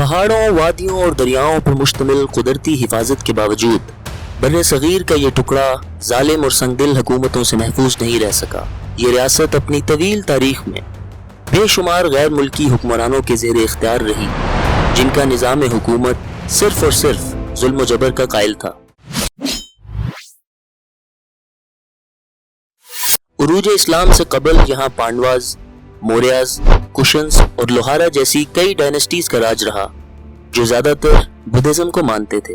पहाड़ों, वादियों और दरियाओं पर मुश्तमिल कुदरती हिफाजत के बावजूद बर्रे सगीर का ये टुकड़ा जालिम और संगदिल हुकूमतों से महफूज नहीं रह सका। ये रियासत अपनी तवील तारीख में बेशुमार गैर मुल्की हुक्मरानों के ज़ेर इख्तियार रही, जिनका निज़ाम हुकूमत सिर्फ और सिर्फ जुल्म व जबर का कायल था। उरूज इस्लाम से कबल यहाँ पांडवाज, मौर्याज, कुशन्स और लोहारा जैसी कई डायनेस्टीज का राज रहा, जो ज्यादातर बुद्धिज्म को मानते थे।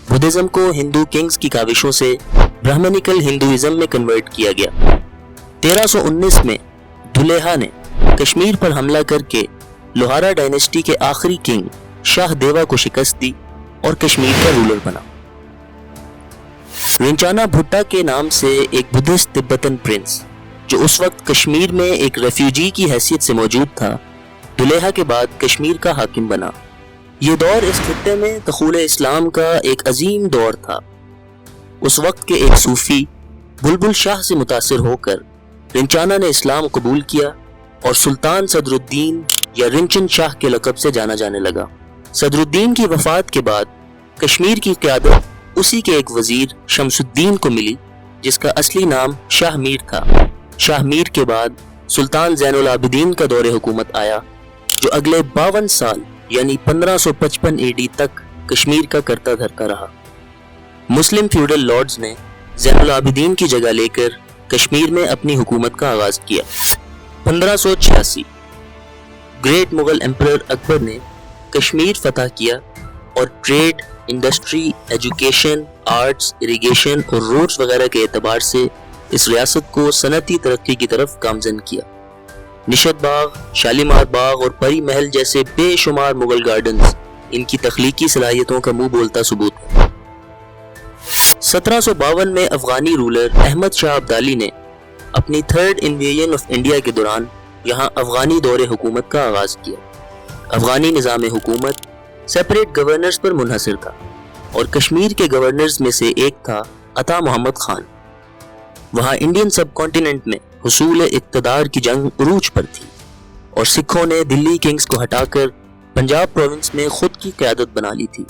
बुद्धिज्म को हिंदू किंग्स की काविशों से ब्राह्मणिकल हिंदुइज्म में कन्वर्ट किया गया। 1319 में दुलेहा ने कश्मीर पर हमला करके लोहारा डायनेस्टी के आखिरी किंग शाह देवा को शिकस्त दी और कश्मीर का रूलर बना। रिंचाना भुट्टा के नाम से एक बुद्धिस्ट तिब्बतन प्रिंस, जो उस वक्त कश्मीर में एक रेफ्यूजी की हैसियत से मौजूद था, दुलेहा के बाद कश्मीर का हाकिम बना। ये दौर इस खित्ते में दखूल इस्लाम का एक अजीम दौर था। उस वक्त के एक सूफी बुलबुल शाह से मुतासिर होकर रिंचाना ने इस्लाम कबूल किया और सुल्तान सदरुद्दीन या रिंचन शाह के लक़ब से जाना जाने लगा। सदरुद्दीन की वफात के बाद कश्मीर की क़यादत उसी के एक वजीर शमसुद्दीन को मिली, जिसका असली नाम शाह मीर था। शाह मीर के बाद सुल्तान ज़ैनुल आबिदीन का दौरे हुकूमत आया, जो अगले 52 साल यानी 1555 AD तक कश्मीर का करता धरता रहा। मुस्लिम फ्यूडल लॉर्ड्स ने ज़ैनुल आबिदीन की जगह लेकर कश्मीर में अपनी हुकूमत का आगाज किया। 1586 ग्रेट मुगल एम्परर अकबर ने कश्मीर फतह किया और trade, industry, education, arts, irrigation और रोड्स वगैरह के एतबार से इस रियासत को सनती तरक्की की तरफ गामजन किया। निशत बाग, शालीमार बाग और परी महल जैसे बेशुमार मुगल गार्डन्स इनकी तख्लीकी सलाहियतों का मुंह बोलता सबूत है। 1752 में अफगानी रूलर अहमद शाह अब्दाली ने अपनी थर्ड इन्वेजन ऑफ इंडिया के दौरान यहाँ अफगानी दौरे हुकूमत का आगाज किया। अफगानी निज़ाम हुकूमत सेपरेट गवर्नर्स पर मुनहसर था और कश्मीर के गवर्नर्स में से एक था अता मोहम्मद खान। वहाँ इंडियन सब कॉन्टिनेंट में हुसूल इक़्तिदार की जंग उरूज पर थी और सिखों ने दिल्ली किंग्स को हटाकर पंजाब प्रोविंस में खुद की क़यादत बना ली थी।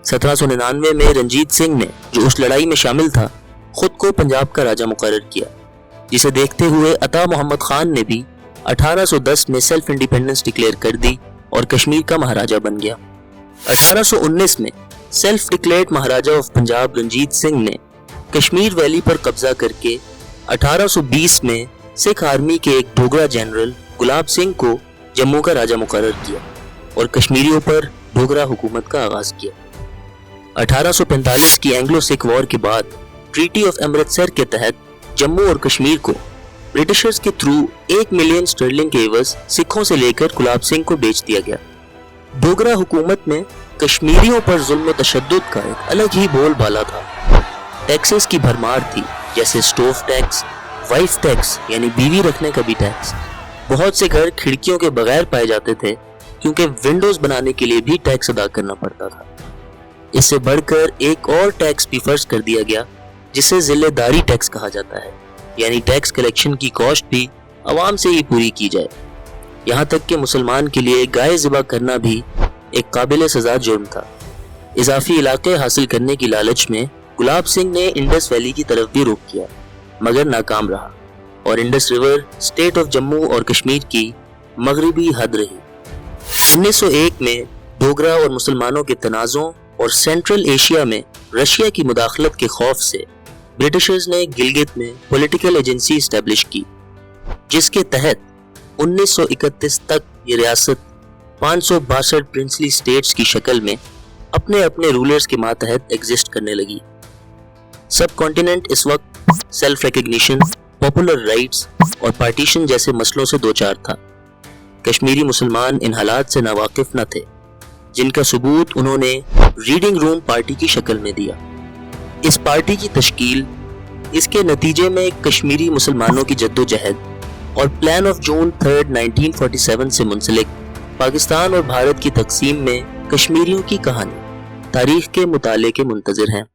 1799 में रंजीत सिंह ने, जो उस लड़ाई में शामिल था, खुद को पंजाब का राजा मुकर्रर किया, जिसे देखते हुए अता मोहम्मद खान ने भी 1810 में सेल्फ इंडिपेंडेंस डिक्लेयर कर दी और कश्मीर का महाराजा बन गया। 1819 में self declared Maharaja of Punjab Ranjit Singh ने कश्मीर वैली पर कब्जा करके 1820 में सिख आर्मी के एक डोगरा जनरल गुलाब सिंह को जम्मू का राजा मुकर्रर किया और कश्मीरियों पर डोगरा हुकूमत का आगाज किया। 1845 की एंग्लो सिख वॉर के बाद ट्रीटी ऑफ अमृतसर के तहत जम्मू और कश्मीर को ब्रिटिशर्स के थ्रू 1 मिलियन स्टर्लिंग के एवज सिखों से लेकर गुलाब सिंह को बेच दिया गया। डोगरा हुकूमत में कश्मीरियों पर जुल्म व तशद्दुद का एक अलग ही बोलबाला था। टैक्सेस की भरमार थी, जैसे स्टोव टैक्स, वाइफ टैक्स यानी बीवी रखने का भी टैक्स। बहुत से घर खिड़कियों के बगैर पाए जाते थे, क्योंकि विंडोज बनाने के लिए भी टैक्स अदा करना पड़ता था। इससे बढ़कर एक और टैक्स भी फर्ज कर दिया गया, जिसे जिलेदारी टैक्स कहा जाता है, यानी टैक्स कलेक्शन की कॉस्ट भी आवाम से ही पूरी की जाए। यहाँ तक कि मुसलमान के लिए गाय ज़िबा करना भी एक काबिल सजा जुर्म था। इजाफी इलाके हासिल करने की लालच में गुलाब सिंह ने इंडस वैली की तरफ भी रुख किया, मगर नाकाम रहा और Indus river state of Jammu और कश्मीर की मगरबी हद रही। 1901 में डोगरा और मुसलमानों के तनाज़ों और सेंट्रल एशिया में रशिया की मुदाखलत के खौफ से ब्रिटिशर्स ने गिलगित में पॉलिटिकल एजेंसी इस्टेब्लिश की, जिसके तहत 1931 तक ये रियासत 562 प्रिंसली स्टेट्स की शक्ल में अपने अपने रूलर्स के मातहत एग्जिस्ट करने लगी। सब कॉन्टिनेंट इस वक्त सेल्फ रिकग्निशन, पॉपुलर राइट्स और पार्टीशन जैसे मसलों से दो चार था। कश्मीरी मुसलमान इन हालात से नावाकिफ न थे, जिनका सबूत उन्होंने रीडिंग रूम पार्टी की शक्ल में दिया। इस पार्टी की तश्कील इसके नतीजे में कश्मीरी मुसलमानों की जद्दोजहद और प्लान ऑफ जून 3, 1947 से मुंसलिक पाकिस्तान और भारत की तकसीम में कश्मीरियों की कहानी तारीख के मुताले के मुंतज़िर हैं।